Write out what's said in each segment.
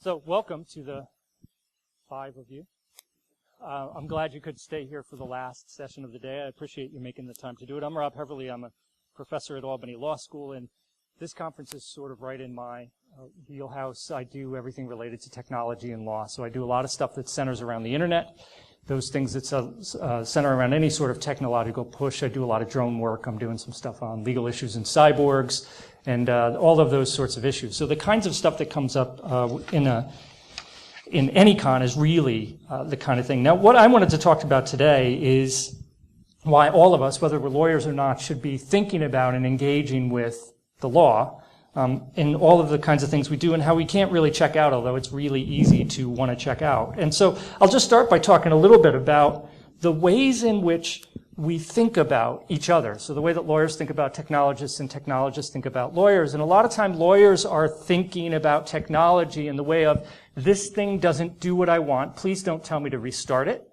So welcome to the 5 of you. I'm glad you could stay here for the last session of the day. I appreciate you making the time to do it. I'm Prof. Heverly. I'm a professor at Albany Law School, and this conference is sort of right in my wheelhouse. I do everything related to technology and law. So I do a lot of stuff that centers around the internet, those things that center around any sort of technological push. I do a lot of drone work. I'm doing some stuff on legal issues and cyborgs, and all of those sorts of issues. So the kinds of stuff that comes up in any con is really the kind of thing. Now, what I wanted to talk about today is why all of us, whether we're lawyers or not, should be thinking about and engaging with the law in all of the kinds of things we do and how we can't really check out, although it's really easy to want to check out. And so I'll just start by talking a little bit about the ways in which we think about each other. So the way that lawyers think about technologists and technologists think about lawyers. And a lot of time lawyers are thinking about technology in the way of, this thing doesn't do what I want. Please don't tell me to restart it.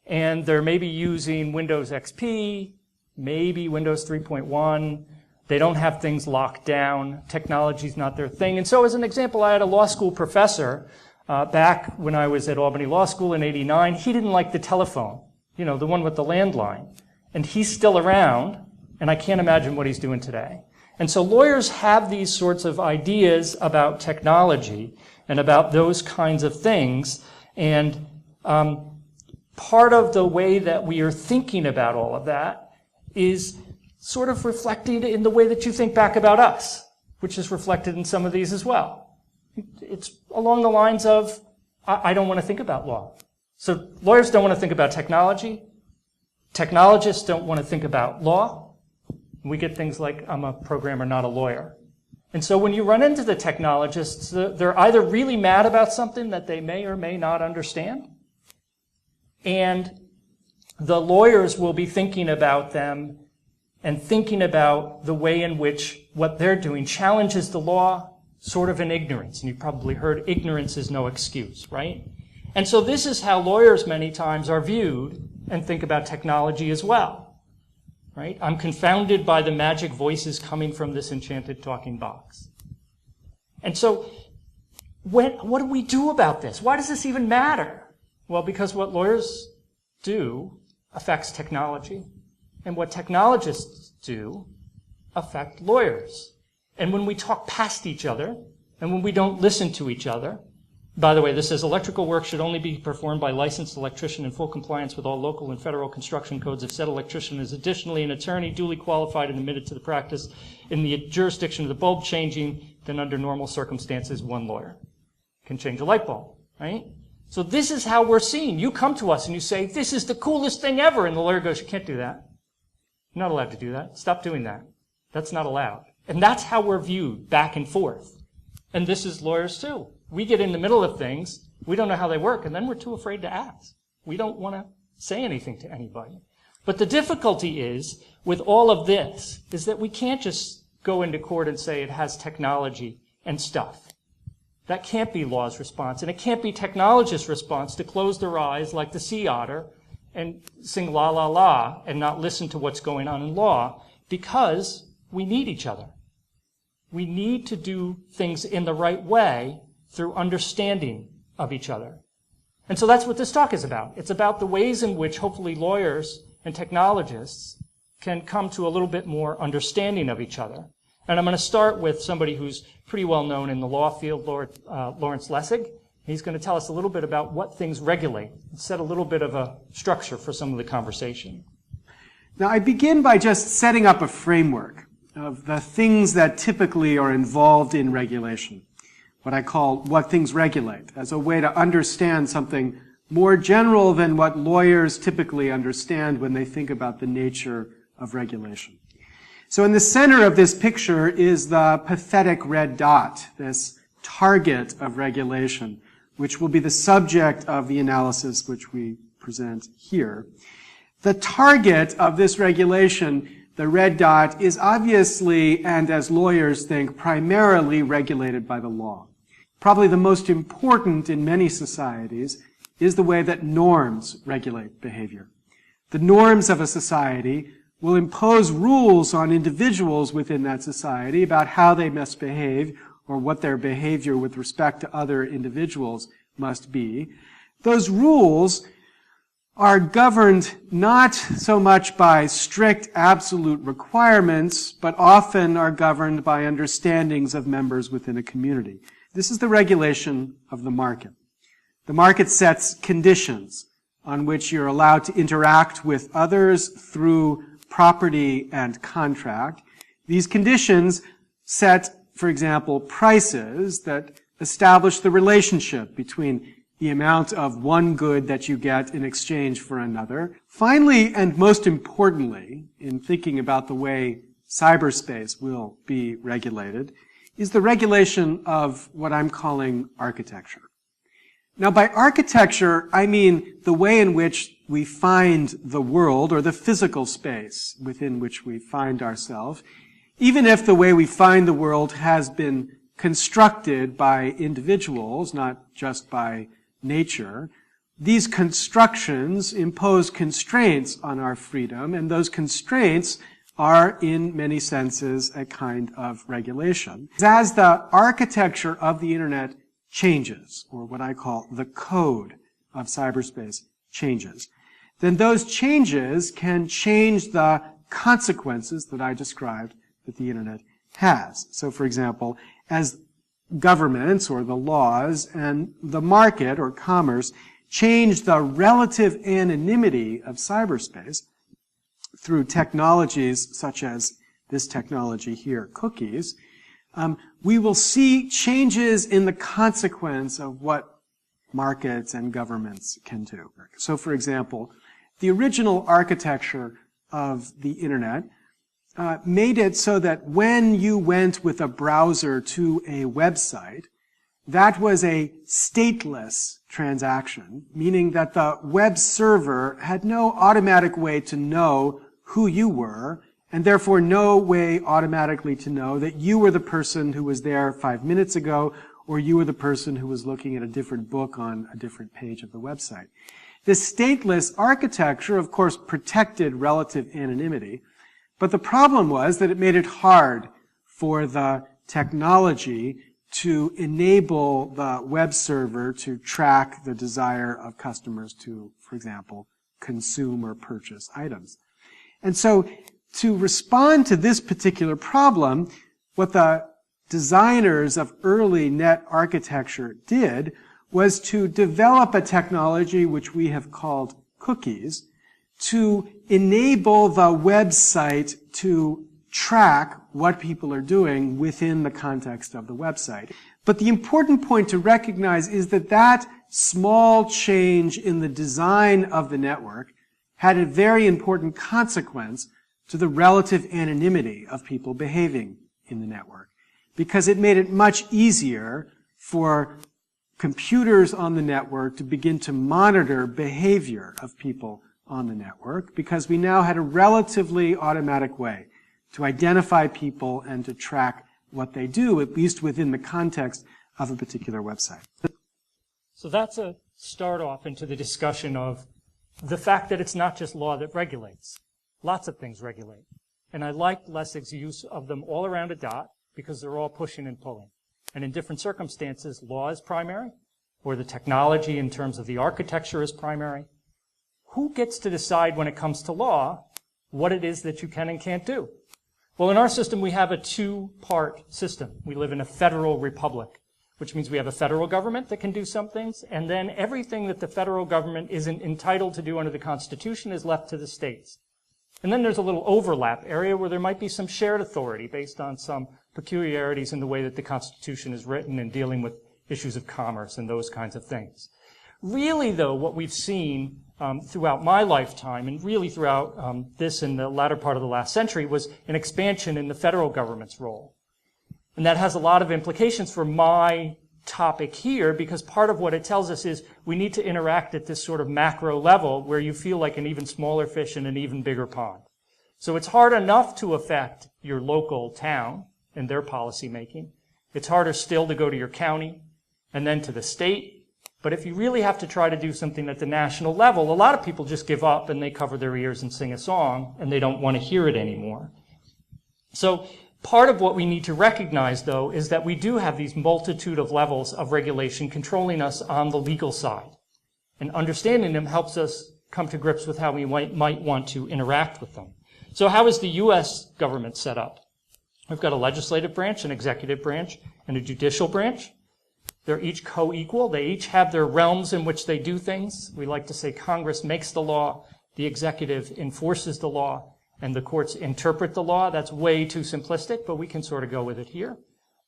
And they're maybe using Windows XP, maybe Windows 3.1. They don't have things locked down. Technology's not their thing. And so as an example, I had a law school professor back when I was at Albany Law School in '89. He didn't like the telephone, you know, the one with the landline. And he's still around, and I can't imagine what he's doing today. And so lawyers have these sorts of ideas about technology and about those kinds of things. And part of the way that we are thinking about all of that is sort of reflected in the way that you think back about us, which is reflected in some of these as well. It's along the lines of, I don't want to think about law. So lawyers don't want to think about technology. Technologists don't want to think about law. We get things like, I'm a programmer, not a lawyer. And so when you run into the technologists, they're either really mad about something that they may or may not understand, and the lawyers will be thinking about them and thinking about the way in which what they're doing challenges the law, sort of in ignorance. And you've probably heard ignorance is no excuse, right? And so this is how lawyers many times are viewed and think about technology as well, right? I'm confounded by the magic voices coming from this enchanted talking box. And so what do we do about this? Why does this even matter? Well, because what lawyers do affects technology, and what technologists do affect lawyers. And when we talk past each other, and when we don't listen to each other, by the way, this says electrical work should only be performed by licensed electrician in full compliance with all local and federal construction codes if said electrician is additionally an attorney duly qualified and admitted to the practice in the jurisdiction of the bulb changing, then under normal circumstances, one lawyer can change a light bulb, right? So this is how we're seen. You come to us and you say, this is the coolest thing ever. And the lawyer goes, you can't do that. You're not allowed to do that. Stop doing that. That's not allowed. And that's how we're viewed back and forth. And this is lawyers too. We get in the middle of things, we don't know how they work, and then we're too afraid to ask. We don't want to say anything to anybody. But the difficulty is, with all of this, is that we can't just go into court and say it has technology and stuff. That can't be law's response, and it can't be technologists' response to close their eyes like the sea otter and sing la la la and not listen to what's going on in law, because we need each other. We need to do things in the right way through understanding of each other. And so that's what this talk is about. It's about the ways in which hopefully lawyers and technologists can come to a little bit more understanding of each other. And I'm going to start with somebody who's pretty well known in the law field, Lawrence Lessig. He's going to tell us a little bit about what things regulate, and set a little bit of a structure for some of the conversation. Now, I begin by just setting up a framework of the things that typically are involved in regulation, what I call what things regulate, as a way to understand something more general than what lawyers typically understand when they think about the nature of regulation. So in the center of this picture is the pathetic red dot, this target of regulation, which will be the subject of the analysis which we present here. The target of this regulation, the red dot, is obviously, and as lawyers think, primarily regulated by the law. Probably the most important in many societies is the way that norms regulate behavior. The norms of a society will impose rules on individuals within that society about how they must behave or what their behavior with respect to other individuals must be. Those rules are governed not so much by strict absolute requirements, but often are governed by understandings of members within a community. This is the regulation of the market. The market sets conditions on which you're allowed to interact with others through property and contract. These conditions set, for example, prices that establish the relationship between the amount of one good that you get in exchange for another. Finally, and most importantly, in thinking about the way cyberspace will be regulated, is the regulation of what I'm calling architecture. Now, by architecture, I mean the way in which we find the world, or the physical space within which we find ourselves, even if the way we find the world has been constructed by individuals, not just by nature. These constructions impose constraints on our freedom, and those constraints are, in many senses, a kind of regulation. As the architecture of the internet changes, or what I call the code of cyberspace changes, then those changes can change the consequences that I described that the internet has. So, for example, as governments or the laws and the market or commerce change the relative anonymity of cyberspace through technologies such as this technology here, cookies, we will see changes in the consequence of what markets and governments can do. So, for example, the original architecture of the internet made it so that when you went with a browser to a website, that was a stateless transaction, meaning that the web server had no automatic way to know who you were, and therefore no way automatically to know that you were the person who was there 5 minutes ago, or you were the person who was looking at a different book on a different page of the website. This stateless architecture, of course, protected relative anonymity, but the problem was that it made it hard for the technology to enable the web server to track the desire of customers to, for example, consume or purchase items. And so, to respond to this particular problem, what the designers of early net architecture did was to develop a technology which we have called cookies to enable the website to track what people are doing within the context of the website. But the important point to recognize is that that small change in the design of the network had a very important consequence to the relative anonymity of people behaving in the network, because it made it much easier for computers on the network to begin to monitor behavior of people on the network, because we now had a relatively automatic way to identify people and to track what they do, at least within the context of a particular website. So that's a start off into the discussion of the fact that it's not just law that regulates. Lots of things regulate. And I like Lessig's use of them all around a dot because they're all pushing and pulling. And in different circumstances, law is primary, or the technology in terms of the architecture is primary. Who gets to decide when it comes to law what it is that you can and can't do? Well, in our system, we have a two-part system. We live in a federal republic, which means we have a federal government that can do some things, and then everything that the federal government isn't entitled to do under the Constitution is left to the states. And then there's a little overlap area where there might be some shared authority based on some peculiarities in the way that the Constitution is written and dealing with issues of commerce and those kinds of things. Really, though, what we've seen throughout my lifetime and really throughout this and the latter part of the last century was an expansion in the federal government's role. And that has a lot of implications for my topic here, because part of what it tells us is we need to interact at this sort of macro level where you feel like an even smaller fish in an even bigger pond. So it's hard enough to affect your local town and their policy making. It's harder still to go to your county and then to the state. But if you really have to try to do something at the national level, a lot of people just give up and they cover their ears and sing a song and they don't want to hear it anymore. So Part of what we need to recognize, though, is that we do have these multitude of levels of regulation controlling us on the legal side. And understanding them helps us come to grips with how we might want to interact with them. So how is the U.S. government set up? We've got a legislative branch, an executive branch, and a judicial branch. They're each co-equal. They each have their realms in which they do things. We like to say Congress makes the law, the executive enforces the law, and the courts interpret the law. That's way too simplistic, but we can sort of go with it here.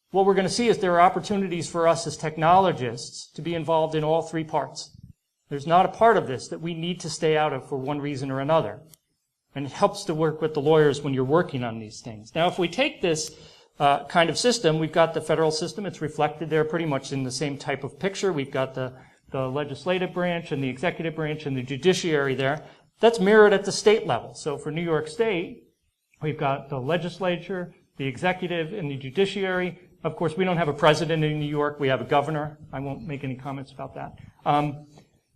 What we're going to see is there are opportunities for us as technologists to be involved in all three parts. There's not a part of this that we need to stay out of for one reason or another. And it helps to work with the lawyers when you're working on these things. Now, if we take this kind of system, we've got the federal system. It's reflected there pretty much in the same type of picture. We've got the legislative branch and the executive branch and the judiciary there. That's mirrored at the state level. So for New York State, we've got the legislature, the executive, and the judiciary. Of course, we don't have a president in New York. We have a governor. I won't make any comments about that.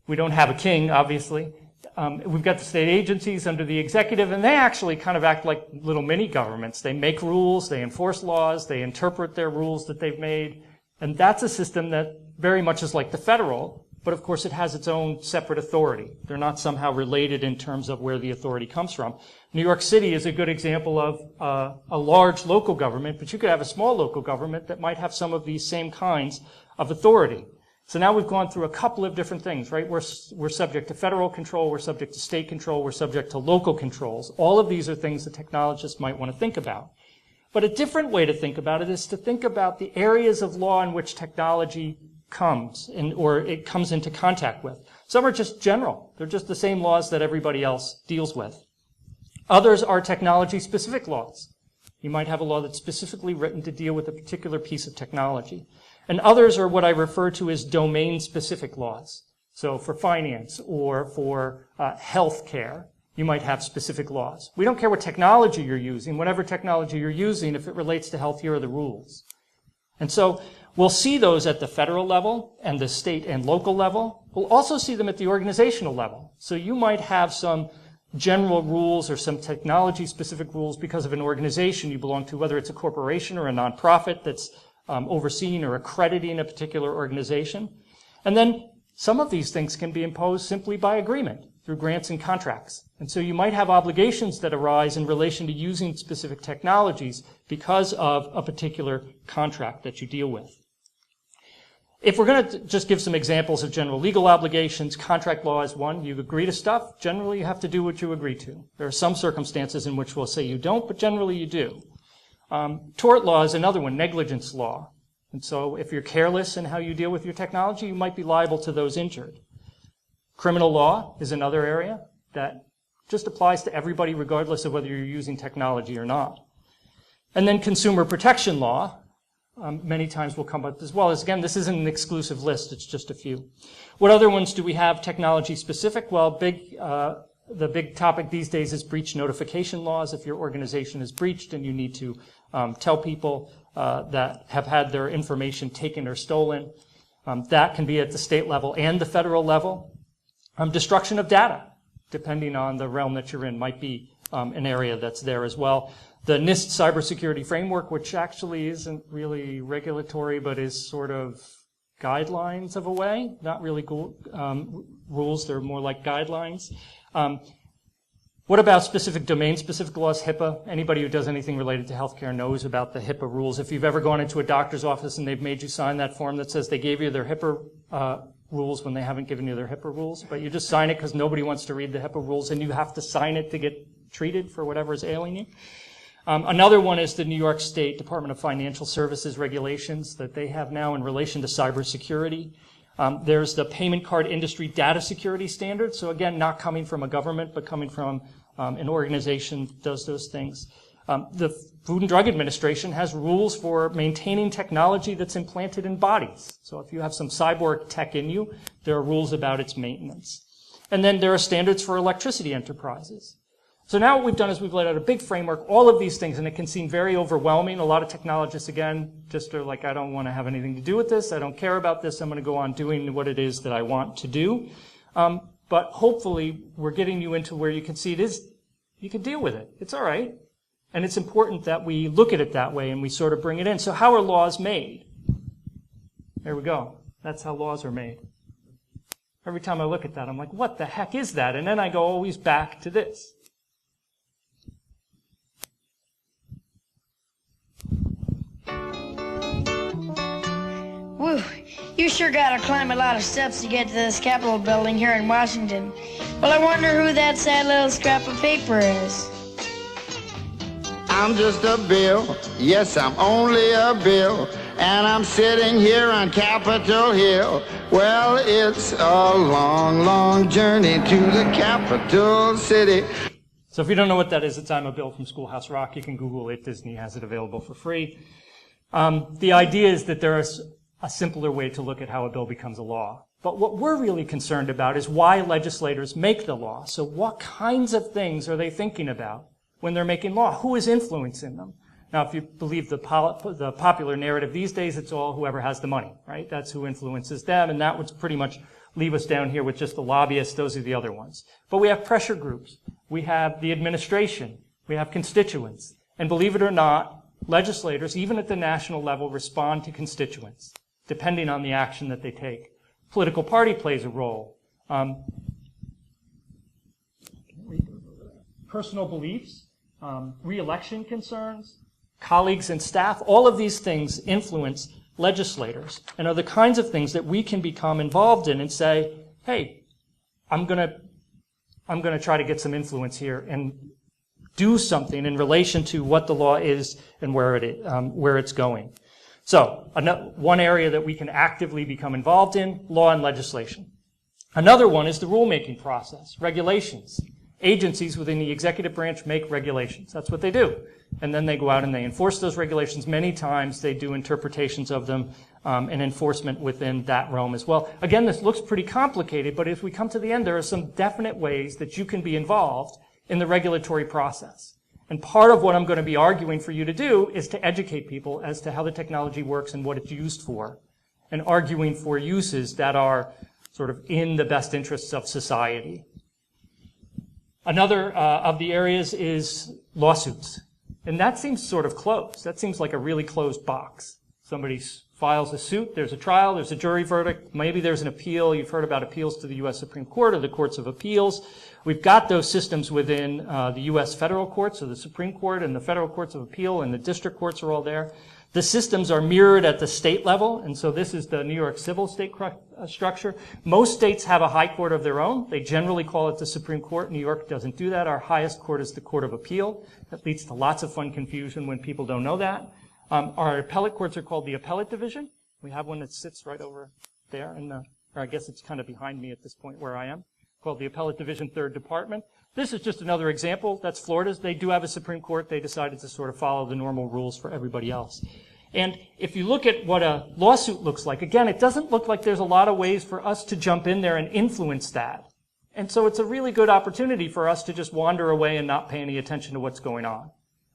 We don't have a king, obviously. We've got the state agencies under the executive, and they actually kind of act like little mini governments. They make rules, they enforce laws, they interpret their rules that they've made, and that's a system that very much is like the federal, but of course it has its own separate authority. They're not somehow related in terms of where the authority comes from. New York City is a good example of a large local government, but you could have a small local government that might have some of these same kinds of authority. So now we've gone through a couple of different things, right? We're subject to federal control, we're subject to state control, we're subject to local controls. All of these are things that technologists might want to think about. But a different way to think about it is to think about the areas of law in which technology comes, or it comes into contact with. Some are just general. They're just the same laws that everybody else deals with. Others are technology-specific laws. You might have a law that's specifically written to deal with a particular piece of technology. And others are what I refer to as domain-specific laws. So for finance or for health care, you might have specific laws. We don't care what technology you're using. Whatever technology you're using, if it relates to health, here are the rules. And so we'll see those at the federal level and the state and local level. We'll also see them at the organizational level. So you might have some general rules or some technology-specific rules because of an organization you belong to, whether it's a corporation or a nonprofit that's overseeing or accrediting a particular organization. And then some of these things can be imposed simply by agreement through grants and contracts. And so you might have obligations that arise in relation to using specific technologies because of a particular contract that you deal with. If we're going to just give some examples of general legal obligations, contract law is one. You agree to stuff. Generally, you have to do what you agree to. There are some circumstances in which we'll say you don't, but generally you do. Tort law is another one, negligence law. And so if you're careless in how you deal with your technology, you might be liable to those injured. Criminal law is another area that just applies to everybody regardless of whether you're using technology or not. And then consumer protection law, many times will come up as well. Again, this isn't an exclusive list, it's just a few. What other ones do we have technology specific? Well, the big topic these days is breach notification laws. If your organization is breached and you need to tell people that have had their information taken or stolen, that can be at the state level and the federal level. Destruction of data, depending on the realm that you're in, might be an area that's there as well. The NIST cybersecurity framework, which actually isn't really regulatory, but is sort of guidelines of a way, not really rules, they're more like guidelines. What about specific domain-specific laws, HIPAA? Anybody who does anything related to healthcare knows about the HIPAA rules. If you've ever gone into a doctor's office and they've made you sign that form that says they gave you their HIPAA rules when they haven't given you their HIPAA rules, but you just sign it because nobody wants to read the HIPAA rules and you have to sign it to get treated for whatever is ailing you. Another one is the New York State Department of Financial Services regulations that they have now in relation to cybersecurity. There's the payment card industry data security standards. So again, not coming from a government, but coming from an organization that does those things. The Food and Drug Administration has rules for maintaining technology that's implanted in bodies. So if you have some cyborg tech in you, there are rules about its maintenance. And then there are standards for electricity enterprises. So now what we've done is we've laid out a big framework, all of these things, and it can seem very overwhelming. A lot of technologists, again, just are like, I don't want to have anything to do with this. I don't care about this. I'm going to go on doing what it is that I want to do. But hopefully we're getting you into where you can see it is, you can deal with it. It's all right. And it's important that we look at it that way and we sort of bring it in. So how are laws made? There we go. That's how laws are made. Every time I look at that, I'm like, what the heck is that? And then I go always back to this. Whew, you sure gotta climb a lot of steps to get to this Capitol building here in Washington. Well, I wonder who that sad little scrap of paper is. I'm just a bill, yes, I'm only a bill, and I'm sitting here on Capitol Hill. Well, it's a long, long journey to the capital city. So if you don't know what that is, it's I'm a Bill from Schoolhouse Rock. You can Google it. Disney has it available for free. The idea is that there is a simpler way to look at how a bill becomes a law. But what we're really concerned about is why legislators make the law. So what kinds of things are they thinking about when they're making law? Who is influencing them? Now, if you believe the popular narrative these days, it's all whoever has the money, right? That's who influences them, and that would pretty much leave us down here with just the lobbyists. Those are the other ones. But we have pressure groups. We have the administration. We have constituents. And believe it or not, legislators, even at the national level, respond to constituents, depending on the action that they take. Political party plays a role. Personal beliefs, re-election concerns, colleagues and staff, all of these things influence legislators and are the kinds of things that we can become involved in and say, hey, I'm going to try to get some influence here and do something in relation to what the law is and where it's going. So, one area that we can actively become involved in, law and legislation. Another one is the rulemaking process, regulations. Agencies within the executive branch make regulations. That's what they do. And then they go out and they enforce those regulations. Many times they do interpretations of them and enforcement within that realm as well. Again, this looks pretty complicated, but as we come to the end, there are some definite ways that you can be involved in the regulatory process. And part of what I'm going to be arguing for you to do is to educate people as to how the technology works and what it's used for, and arguing for uses that are sort of in the best interests of society. Another of the areas is lawsuits. And that seems sort of closed. That seems like a really closed box. Somebody files a suit, there's a trial, there's a jury verdict, maybe there's an appeal. You've heard about appeals to the U.S. Supreme Court or the courts of appeals. We've got those systems within the U.S. federal courts, so the Supreme Court and the federal courts of appeal and the district courts are all there. The systems are mirrored at the state level, and so this is the New York civil state structure. Most states have a high court of their own. They generally call it the Supreme Court. New York doesn't do that. Our highest court is the Court of Appeal. That leads to lots of fun confusion when people don't know that. Our appellate courts are called the Appellate Division. We have one that sits right over there, or I guess it's kind of behind me at this point where I am, called the Appellate Division, 3rd Department. This is just another example. That's Florida's. They do have a Supreme Court. They decided to sort of follow the normal rules for everybody else. And if you look at what a lawsuit looks like, again, it doesn't look like there's a lot of ways for us to jump in there and influence that. And so it's a really good opportunity for us to just wander away and not pay any attention to what's going on.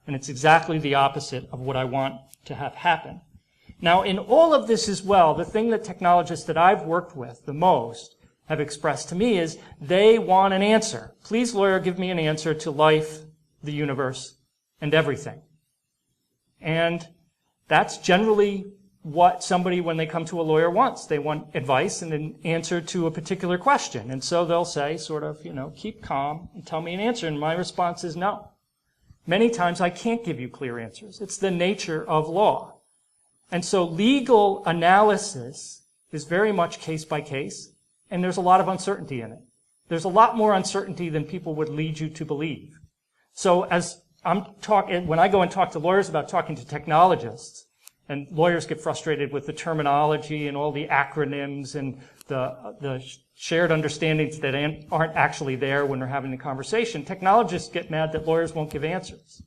And it's exactly the opposite of what I want to have happen. Now, in all of this as well, the thing that technologists that I've worked with the most have expressed to me is they want an answer. Please, lawyer, give me an answer to life, the universe, and everything. And that's generally what somebody, when they come to a lawyer, wants. They want advice and an answer to a particular question. And so they'll say, sort of, keep calm and tell me an answer. And my response is no. Many times I can't give you clear answers. It's the nature of law. And so legal analysis is very much case by case, and there's a lot of uncertainty in it. There's a lot more uncertainty than people would lead you to believe. So as when I go and talk to lawyers about talking to technologists, and lawyers get frustrated with the terminology and all the acronyms and the shared understandings that aren't actually there when they're having the conversation, technologists get mad that lawyers won't give answers.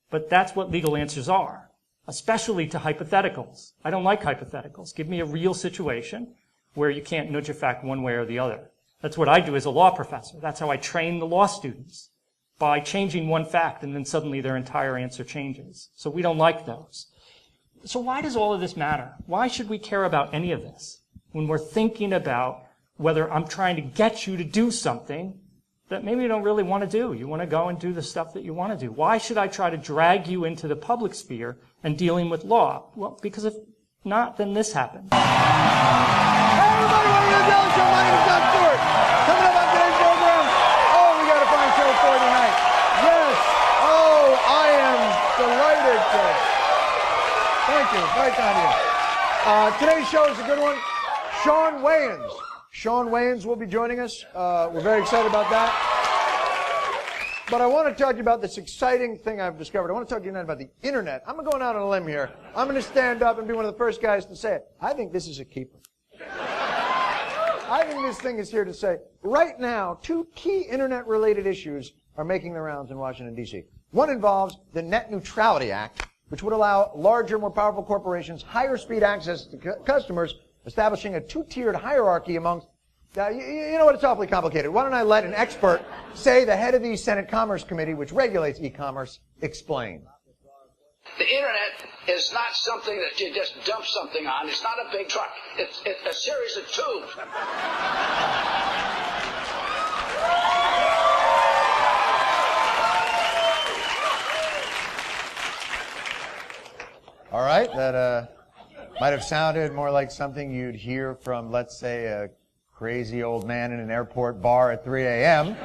But that's what legal answers are, especially to hypotheticals. I don't like hypotheticals. Give me a real situation where you can't nudge a fact one way or the other. That's what I do as a law professor. That's how I train the law students, by changing one fact and then suddenly their entire answer changes. So we don't like those. So why does all of this matter? Why should we care about any of this when we're thinking about whether I'm trying to get you to do something that maybe you don't really want to do. You want to go and do the stuff that you want to do. Why should I try to drag you into the public sphere and dealing with law? Well, because if not, then this happens. Hey everybody, welcome to the Daily Show. My name is John Stewart. Coming up on today's program, oh, we got a fine show for you tonight. Yes, oh, I am delighted to. Thank you, right down here. Today's show is a good one. Shawn Wayans. Shawn Wayans will be joining us. We're very excited about that. But I want to talk to you about this exciting thing I've discovered. I want to talk to you tonight about the internet. I'm going out on a limb here. I'm going to stand up and be one of the first guys to say it. I think this is a keeper. I think this thing is here to say, right now, two key internet-related issues are making the rounds in Washington, D.C. One involves the Net Neutrality Act, which would allow larger, more powerful corporations higher speed access to customers, establishing a two-tiered hierarchy amongst, you know what, it's awfully complicated. Why don't I let an expert, say the head of the Senate Commerce Committee, which regulates e-commerce, explain. The internet is not something that you just dump something on. It's not a big truck. It's a series of tubes. All right, that might have sounded more like something you'd hear from, let's say, a crazy old man in an airport bar at 3 a.m.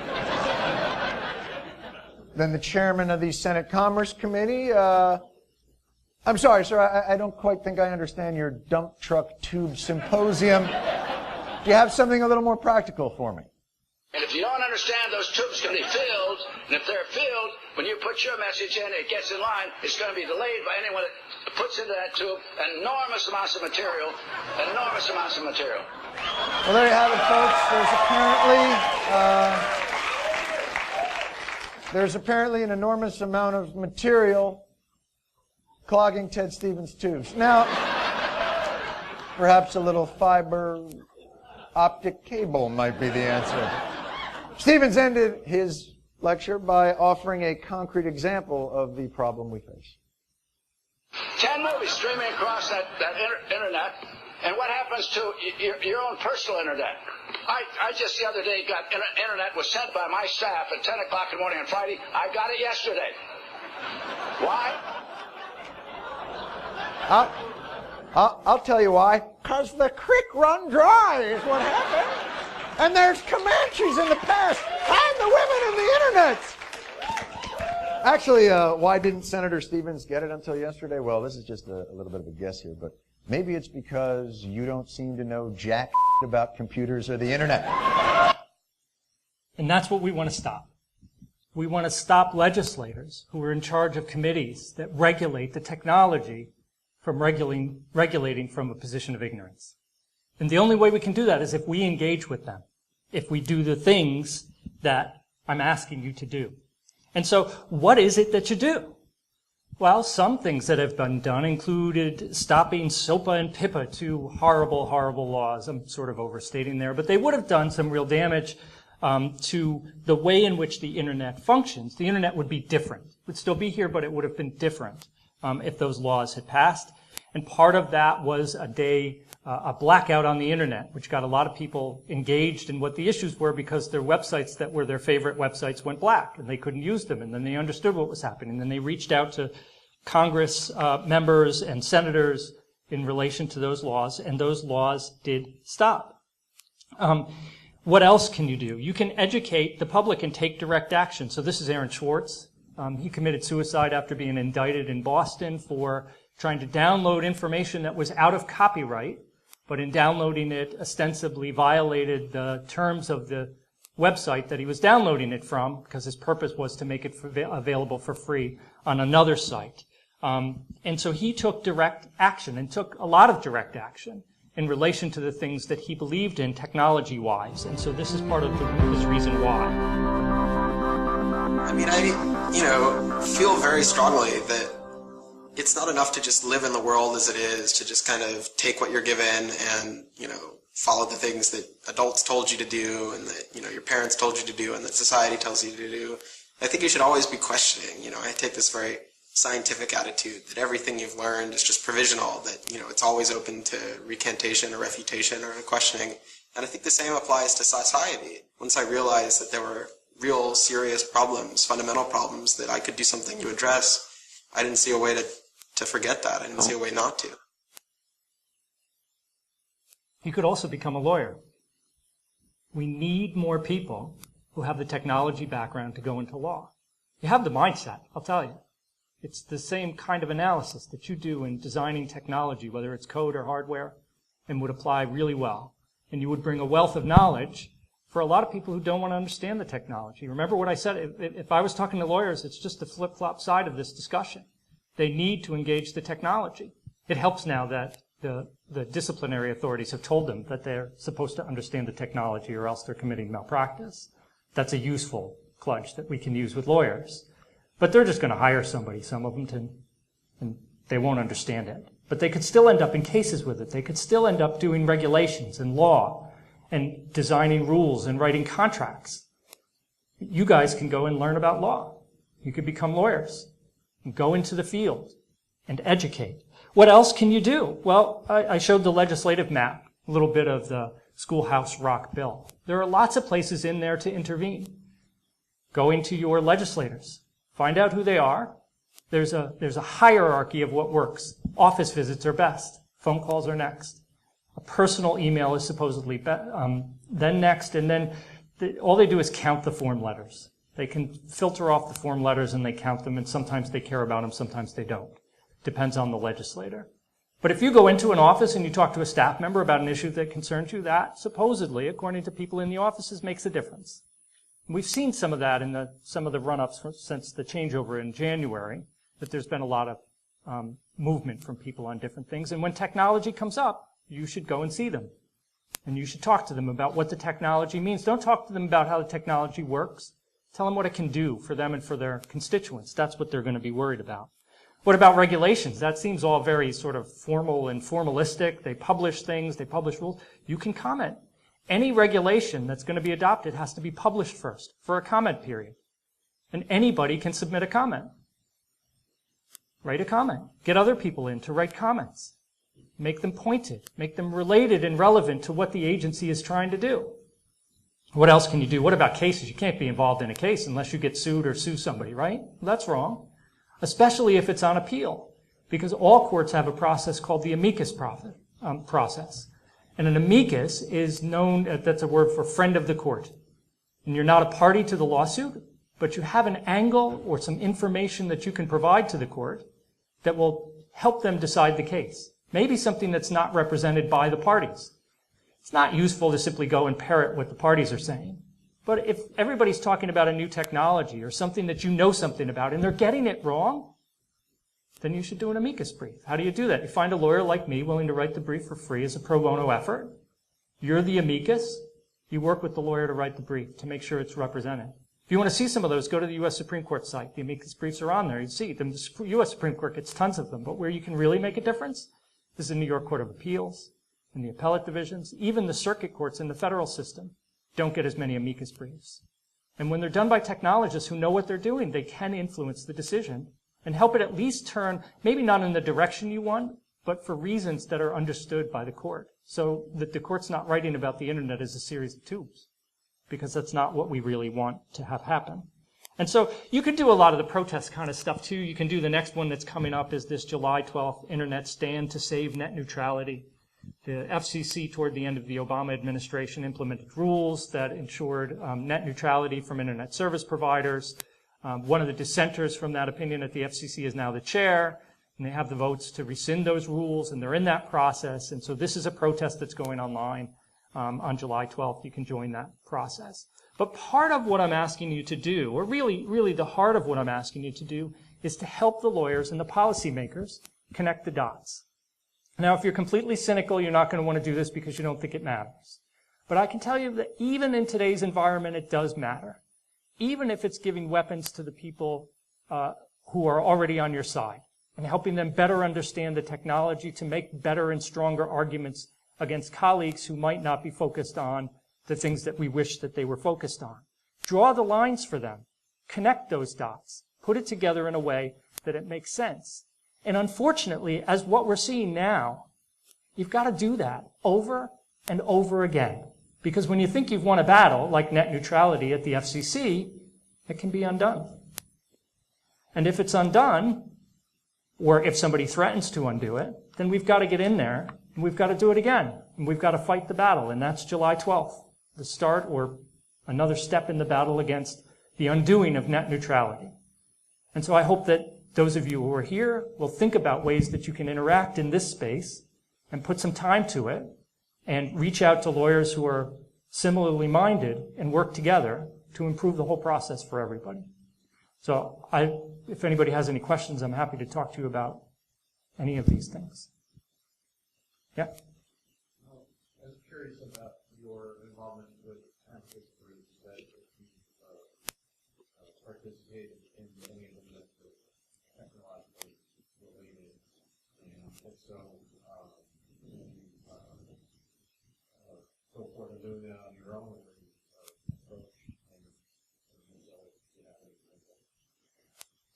Then the chairman of the Senate Commerce Committee, I'm sorry, sir, I don't quite think I understand your dump truck tube symposium. Do you have something a little more practical for me? And if you don't understand, those tubes can be filled, and if they're filled, when you put your message in, it gets in line, it's going to be delayed by anyone that puts into that tube enormous amounts of material, enormous amounts of material. Well, there you have it, folks. There's apparently an enormous amount of material clogging Ted Stevens' tubes. Now, perhaps a little fiber optic cable might be the answer. Stevens ended his lecture by offering a concrete example of the problem we face. 10 movies streaming across that internet, and what happens to your own personal internet? I just the other day got internet was sent by my staff at 10 o'clock in the morning on Friday. I got it yesterday. Why? I'll tell you why. 'Cause the creek run dry is what happened. And there's Comanches in the past and the women in the internet. Actually, why didn't Senator Stevens get it until yesterday? Well, this is just a little bit of a guess here, but maybe it's because you don't seem to know jack about computers or the internet. And that's what we want to stop. We want to stop legislators who are in charge of committees that regulate the technology from regulating from a position of ignorance. And the only way we can do that is if we engage with them, if we do the things that I'm asking you to do. And so what is it that you do? Well, some things that have been done included stopping SOPA and PIPA, two horrible, horrible laws. I'm sort of overstating there, but they would have done some real damage to the way in which the internet functions. The internet would be different. It would still be here, but it would have been different if those laws had passed. And part of that was a blackout on the internet, which got a lot of people engaged in what the issues were because their websites that were their favorite websites went black and they couldn't use them. And then they understood what was happening. And then they reached out to Congress members and senators in relation to those laws, and those laws did stop. What else can you do? You can educate the public and take direct action. So this is Aaron Swartz. He committed suicide after being indicted in Boston for trying to download information that was out of copyright, but in downloading it ostensibly violated the terms of the website that he was downloading it from because his purpose was to make it available for free on another site. And so he took direct action and took a lot of direct action in relation to the things that he believed in technology-wise. And so this is part of his reason why. I mean, I feel very strongly that it's not enough to just live in the world as it is, to just kind of take what you're given and, follow the things that adults told you to do and that, your parents told you to do and that society tells you to do. I think you should always be questioning. I take this very scientific attitude that everything you've learned is just provisional, that, it's always open to recantation or refutation or questioning. And I think the same applies to society. Once I realized that there were real serious problems, fundamental problems that I could do something to address, I didn't see a way to forget that. I didn't see a way not to. You could also become a lawyer. We need more people who have the technology background to go into law. You have the mindset, I'll tell you. It's the same kind of analysis that you do in designing technology, whether it's code or hardware, and would apply really well. And you would bring a wealth of knowledge for a lot of people who don't want to understand the technology. Remember what I said, if I was talking to lawyers, it's just the flip-flop side of this discussion. They need to engage the technology. It helps now that the disciplinary authorities have told them that they're supposed to understand the technology or else they're committing malpractice. That's a useful clutch that we can use with lawyers. But they're just going to hire somebody, some of them, and they won't understand it. But they could still end up in cases with it. They could still end up doing regulations and law and designing rules and writing contracts. You guys can go and learn about law. You could become lawyers and go into the field and educate. What else can you do? Well, I showed the legislative map, a little bit of the Schoolhouse Rock bill. There are lots of places in there to intervene. Going to your legislators. Find out who they are. There's a hierarchy of what works. Office visits are best. Phone calls are next. A personal email is supposedly then next, and then all they do is count the form letters. They can filter off the form letters and they count them, and sometimes they care about them, sometimes they don't. Depends on the legislator. But if you go into an office and you talk to a staff member about an issue that concerns you, that supposedly, according to people in the offices, makes a difference. We've seen some of that in some of the run-ups since the changeover in January, that there's been a lot of movement from people on different things. And when technology comes up, you should go and see them. And you should talk to them about what the technology means. Don't talk to them about how the technology works. Tell them what it can do for them and for their constituents. That's what they're going to be worried about. What about regulations? That seems all very sort of formal and formalistic. They publish things, they publish rules. You can comment. Any regulation that's going to be adopted has to be published first for a comment period. And anybody can submit a comment. Write a comment. Get other people in to write comments. Make them pointed. Make them related and relevant to what the agency is trying to do. What else can you do? What about cases? You can't be involved in a case unless you get sued or sue somebody, right? Well, that's wrong. Especially if it's on appeal. Because all courts have a process called the amicus process. And an amicus is known, that's a word for friend of the court. And you're not a party to the lawsuit, but you have an angle or some information that you can provide to the court that will help them decide the case. Maybe something that's not represented by the parties. It's not useful to simply go and parrot what the parties are saying. But if everybody's talking about a new technology or something that you know something about and they're getting it wrong, then you should do an amicus brief. How do you do that? You find a lawyer like me willing to write the brief for free as a pro bono effort. You're the amicus. You work with the lawyer to write the brief to make sure it's represented. If you want to see some of those, go to the U.S. Supreme Court site. The amicus briefs are on there. You see them. The U.S. Supreme Court gets tons of them. But where you can really make a difference is the New York Court of Appeals and the appellate divisions. Even the circuit courts in the federal system don't get as many amicus briefs. And when they're done by technologists who know what they're doing, they can influence the decision and help it at least turn, maybe not in the direction you want, but for reasons that are understood by the court. So that the court's not writing about the internet as a series of tubes, because that's not what we really want to have happen. And so you could do a lot of the protest kind of stuff too. You can do the next one that's coming up is this July 12th Internet Stand to Save Net Neutrality. The FCC, toward the end of the Obama administration, implemented rules that ensured net neutrality from internet service providers. One of the dissenters from that opinion at the FCC is now the chair, and they have the votes to rescind those rules, and they're in that process. And so this is a protest that's going online on July 12th. You can join that process. But part of what I'm asking you to do, or really the heart of what I'm asking you to do, is to help the lawyers and the policymakers connect the dots. Now, if you're completely cynical, you're not going to want to do this because you don't think it matters. But I can tell you that even in today's environment, it does matter. Even if it's giving weapons to the people who are already on your side and helping them better understand the technology to make better and stronger arguments against colleagues who might not be focused on the things that we wish that they were focused on. Draw the lines for them. Connect those dots. Put it together in a way that it makes sense. And unfortunately, as what we're seeing now, you've got to do that over and over again. Because when you think you've won a battle, like net neutrality at the FCC, it can be undone. And if it's undone, or if somebody threatens to undo it, then we've got to get in there, and we've got to do it again. And we've got to fight the battle, and that's July 12th, the start or another step in the battle against the undoing of net neutrality. And so I hope that those of you who are here will think about ways that you can interact in this space and put some time to it and reach out to lawyers who are similarly minded and work together to improve the whole process for everybody. So if anybody has any questions, I'm happy to talk to you about any of these things. Yeah? I was curious about your involvement with activist groups that participate in any of them that are technologically related, and if so, go forth and doing that on your own approach.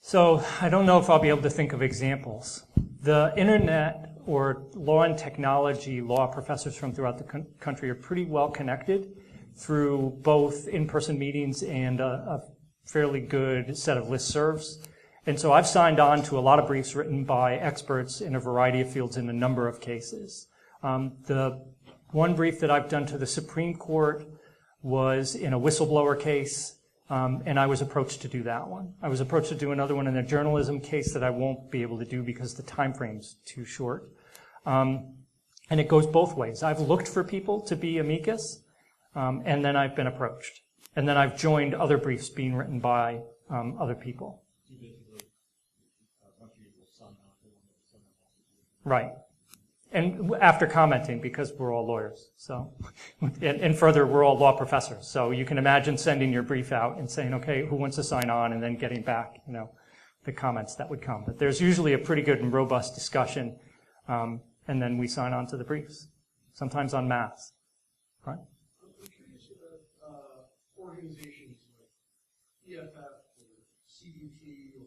So I don't know if I'll be able to think of examples. The internet or law and technology law professors from throughout the country are pretty well connected through both in-person meetings and a fairly good set of listservs. And so I've signed on to a lot of briefs written by experts in a variety of fields in a number of cases. The one brief that I've done to the Supreme Court was in a whistleblower case, and I was approached to do that one. I was approached to do another one in a journalism case that I won't be able to do because the time frame's too short. And it goes both ways. I've looked for people to be amicus, and then I've been approached. And then I've joined other briefs being written by other people. Right. And after commenting, because we're all lawyers, so, and further, we're all law professors. So you can imagine sending your brief out and saying, okay, who wants to sign on, and then getting back, the comments that would come. But there's usually a pretty good and robust discussion, and then we sign on to the briefs, sometimes en masse. Right? I'm curious about organizations like EFF or CDT or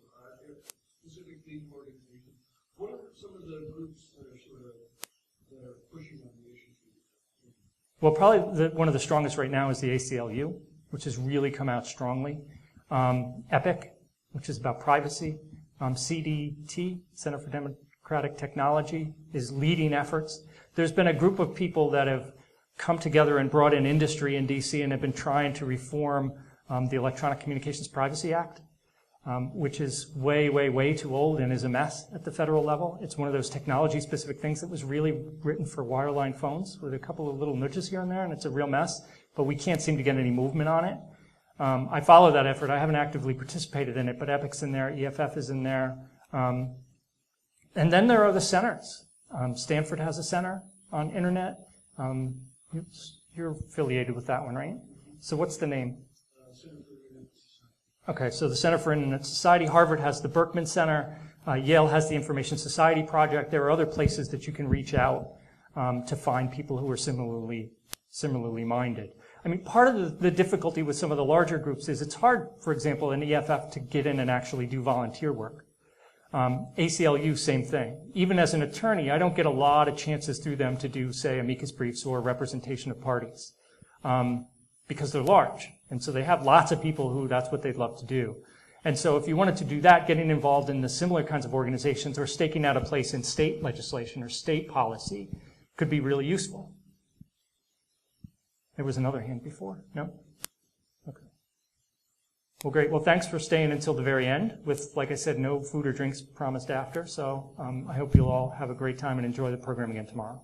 specific legal organizations. What are some of the groups that are that are pushing on the issue? Well, probably one of the strongest right now is the ACLU, which has really come out strongly. EPIC, which is about privacy. CDT, Center for Democratic Technology, is leading efforts. There's been a group of people that have come together and brought in industry in D.C. and have been trying to reform the Electronic Communications Privacy Act, which is way, way, way too old and is a mess at the federal level. It's one of those technology-specific things that was really written for wireline phones with a couple of little nudges here and there, and it's a real mess, but we can't seem to get any movement on it. I follow that effort. I haven't actively participated in it, but EPIC's in there, EFF is in there. And then there are the centers. Stanford has a center on internet. You're affiliated with that one, right? So what's the name? Okay, so the Center for Internet Society. Harvard has the Berkman Center. Yale has the Information Society Project. There are other places that you can reach out to find people who are similarly minded. I mean, part of the difficulty with some of the larger groups is it's hard, for example, in EFF to get in and actually do volunteer work. ACLU, same thing. Even as an attorney, I don't get a lot of chances through them to do, say, amicus briefs or representation of parties because they're large. And so they have lots of people who that's what they'd love to do. And so if you wanted to do that, getting involved in the similar kinds of organizations or staking out a place in state legislation or state policy could be really useful. There was another hand before? No? Okay. Well, great. Well, thanks for staying until the very end with, like I said, no food or drinks promised after. So I hope you'll all have a great time and enjoy the program again tomorrow.